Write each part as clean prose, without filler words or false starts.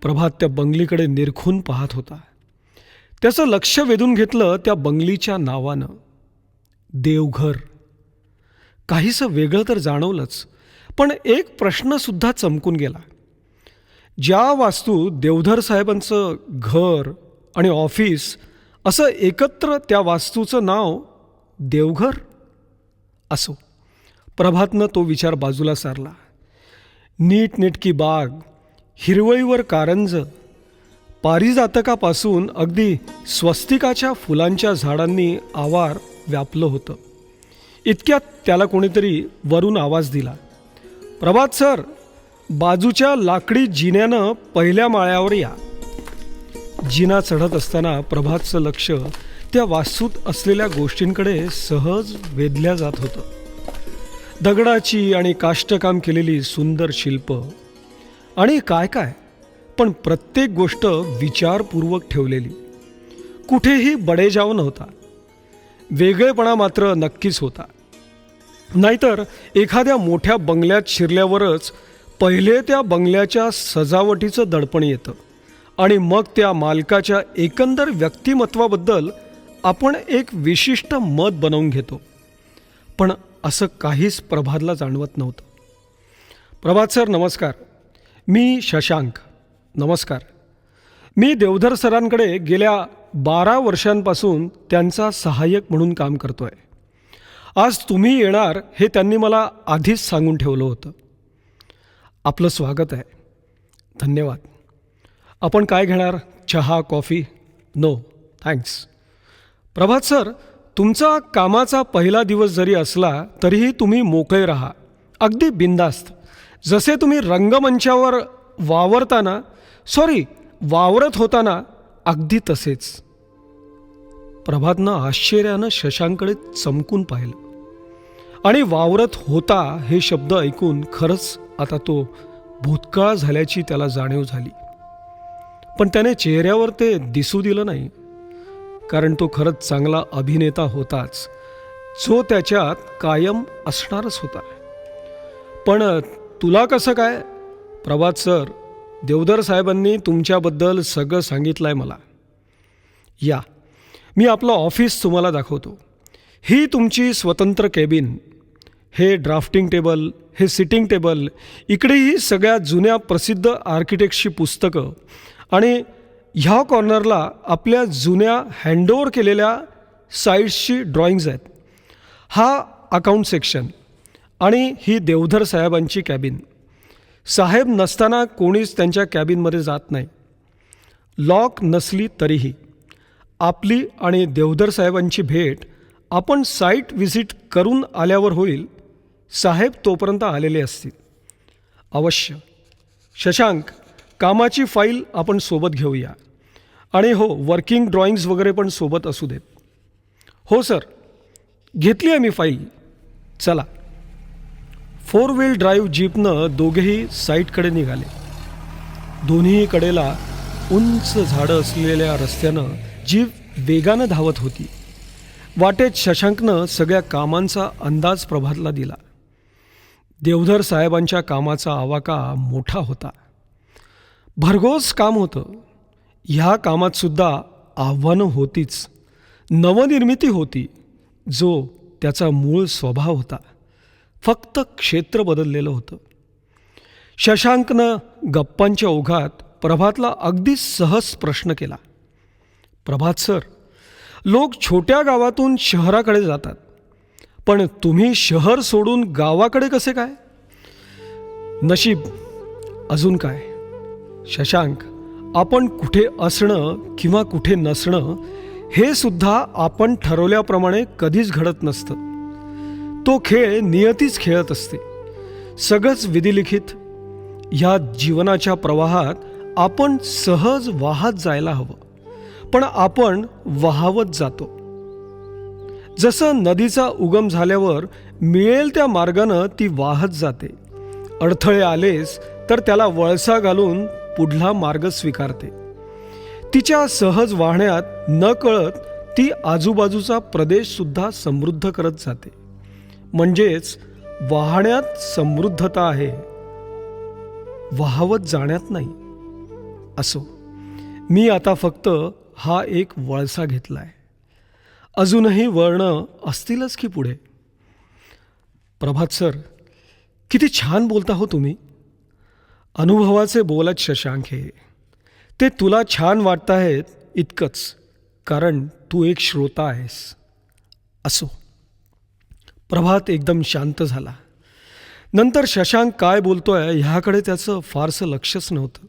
प्रभात त्या बंगलीकडे निरखून पाहत होता. त्याचं लक्ष वेधून घेतलं त्या बंगलीच्या नावानं, देवघर. काहीसं वेगळं तर जाणवलंच, पण एक प्रश्नसुद्धा चमकून गेला. ज्या वास्तू देवधर साहेबांचं घर आणि ऑफिस असं एकत्र, त्या वास्तूचं नाव देवघर. असो, प्रभातनं तो विचार बाजूला सारला. नीटनेटकी बाग, हिरवळीवर कारंज, पारिजातकापासून अगदी स्वस्तिकाच्या फुलांच्या झाडांनी आवार व्यापलं होतं. इतक्यात त्याला कोणीतरी वरून आवाज दिला, प्रभात सर, बाजूच्या लाकडी जिन्यानं पहिल्या माळ्यावर या. जिना चढत असताना प्रभातचं लक्ष त्या वास्तूत असलेल्या गोष्टींकडे सहज वेधल्या जात होतं. दगडाची आणि काष्टकाम केलेली सुंदर शिल्प आणि काय काय, पण प्रत्येक गोष्ट विचारपूर्वक ठेवलेली. कुठेही बडेजाव नव्हता. वेगळेपणा मात्र नक्कीच होता. नाहीतर एखाद्या मोठ्या बंगल्यात शिरल्यावरच पहिले त्या बंगल्याच्या सजावटीचं दडपण येतं आणि मग त्या मालकाच्या एकंदर व्यक्तिमत्वाबद्दल आपण एक विशिष्ट मत बनवून घेतो. पण असं काहीच प्रभातला जाणवत नव्हतं. प्रभात सर नमस्कार, मी शशांक. नमस्कार. मी देवधर सरांकडे गेल्या 12 वर्षांपासून त्यांचा सहाय्यक म्हणून काम करतो आहे. आज तुम्ही येणार हे त्यांनी मला आधीच सांगून ठेवलं होतं. आपलं स्वागत आहे. धन्यवाद. आपण काय घेणार? चहा, coffee? No thanks. Prabhat sir, तुमचा कामाचा पहिला दिवस जरी असला तरीही तुम्ही मोकळे राहा, अगदी बिनधास्त. जसे तुम्ही रंगमंचावर वावरत होताना अगदी तसेच. प्रभातनं आश्चर्यानं शशांककडे चमकून पाहिलं आणि वावरत होता हे शब्द ऐकून खरंच आता तो भूतकाळ झाल्याची त्याला जाणीव झाली. पण त्याने चेहऱ्यावर ते दिसू दिलं नाही, कारण तो खरंच चांगला अभिनेता होताच, जो त्याच्यात कायम असणारच होता. पण तुला कसं काय? प्रभात सर, देवधर साहेबांनी तुमच्याबद्दल सगळं सांगितलं आहे मला. या, मी आपलं ऑफिस तुम्हाला दाखवतो. ही तुमची स्वतंत्र केबिन, हे ड्राफ्टिंग टेबल, हे सिटिंग टेबल, इकडेही सगळ्या जुन्या प्रसिद्ध आर्किटेक्टची पुस्तकं आणि ह्या कॉर्नरला आपल्या जुन्या हँडओव्हर केलेल्या साईट्सची ड्रॉइंग्ज आहेत. हा अकाउंट सेक्शन आणि ही देवधर साहेबांची कॅबिन. साहेब नसताना कोणीच त्यांच्या कॅबिनमध्ये जात नाही, लॉक नसली तरीही. आपली आणि देवधर साहेबांची भेट आपण साईट व्हिजिट करून आल्यावर होईल. साहेब तोपर्यंत आलेले असतील. अवश्य. शशांक, कामाची फाईल आपण सोबत घेऊया. आणि हो, वर्किंग ड्रॉइंग्स वगैरे पण सोबत असू देत. हो सर, घेतली आहे मी फाईल. चला. 4 व्हील ड्राईव्ह जीपनं दोघेही साईटकडे निघाले. दोन्ही कडेला उंच झाडं असलेल्या रस्त्यानं जीप वेगानं धावत होती. वाटेत शशांकनं सगळ्या कामांचा अंदाज प्रभातला दिला. देवधर साहेबांच्या कामाचा आवाका मोठा होता. भरघोस काम होतं. ह्या कामातसुद्धा आव्हानं होतीच, नवनिर्मिती होती, जो त्याचा मूळ स्वभाव होता. फक्त क्षेत्र बदललेलं होतं. शशांकनं गप्पांच्या ओघात प्रभातला अगदी सहज प्रश्न केला, प्रभात सर, लोक छोट्या गावातून शहराकडे जातात, पण तुम्ही शहर सोडून गावाकडे कसे काय? नशीब, अजून काय. शशांक, आपण कुठे असणं किंवा कुठे नसणं हे सुद्धा आपण ठरवल्याप्रमाणे कधीच घडत नसतं. तो खेळ नियतीच खेळत असते. सगळंच विधिलिखित. ह्या जीवनाच्या प्रवाहात आपण सहज वाहत जायला हवं, पण आपण वाहवत जातो. जसं नदीचा उगम झाल्यावर मिळेल त्या मार्गानं ती वाहत जाते. अडथळे आलेच तर त्याला वळसा घालून पुढला मार्ग स्वीकारते. तिच्या सहज वाहण्यात नकळत ती आजूबाजूचा प्रदेशसुद्धा समृद्ध करत जाते. म्हणजेच वाहण्यात समृद्धता आहे, वाहवत जाण्यात नाही. असो, मी आता फक्त हा एक वळसा घेतलाय. अजूनही वळणं असतीलच की पुढे. प्रभात सर, किती छान बोलता हो तुम्ही. अनुभवाचे बोलत शशांक हे. ते तुला छान वाटत आहेत इतकंच, कारण तू एक श्रोता आहेस. असो. प्रभात एकदम शांत झाला. नंतर शशांक काय बोलतोय ह्याकडे त्याचं फारसं लक्षच नव्हतं.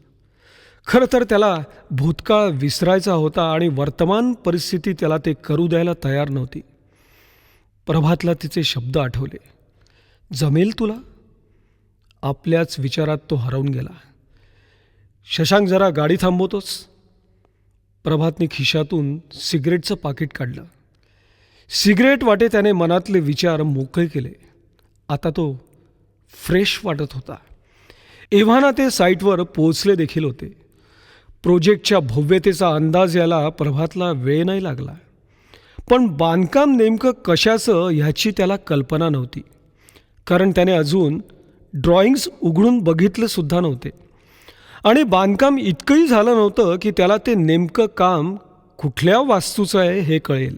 खरं तर त्याला भूतकाळ विसरायचा होता आणि वर्तमान परिस्थिती त्याला ते करू द्यायला तयार नव्हती. प्रभातला तिचे शब्द आठवले. जमेल तुला? आपल्याच विचारात तो हरवून गेला. शशांक, जरा गाडी थांबवतोस? प्रभातने खिशातून सिगरेटचं पाकिट काढलं. सिगरेट वाटे त्याने मनातले विचार मोकळे केले. आता तो फ्रेश वाटत होता. एव्हाना ते साईटवर पोहोचले देखील होते. प्रोजेक्टच्या भव्यतेचा अंदाज यायला प्रभातला वेळ नाही लागला. पण बांधकाम नेमकं कशाचं ह्याची त्याला कल्पना नव्हती, कारण त्याने अजून ड्रॉइंग्स उघडून बघितले सुद्धा नव्हते. आणि बांधकाम इतकंही झालं नव्हतं की त्याला ते नेमकं काम कुठल्या वास्तूचं आहे हे कळेल.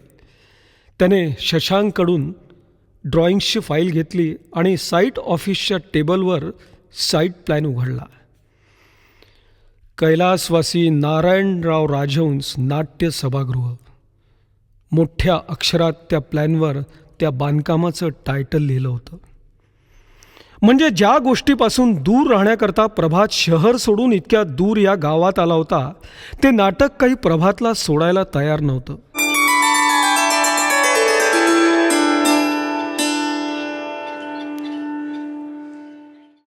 त्याने शशांककडून ड्रॉइंग्सची फाईल घेतली आणि साईट ऑफिसच्या टेबलवर साईट प्लॅन उघडला. कैलासवासी नारायणराव राजहंस नाट्य सभागृह. मोठ्या अक्षरात त्या प्लॅनवर त्या बांधकामाचं टायटल लिहिलं होतं. म्हणजे ज्या गोष्टीपासून दूर राहण्याकरता प्रभात शहर सोडून इतक्या दूर या गावात आला होता, ते नाटक काही प्रभातला सोडायला तयार नव्हतं.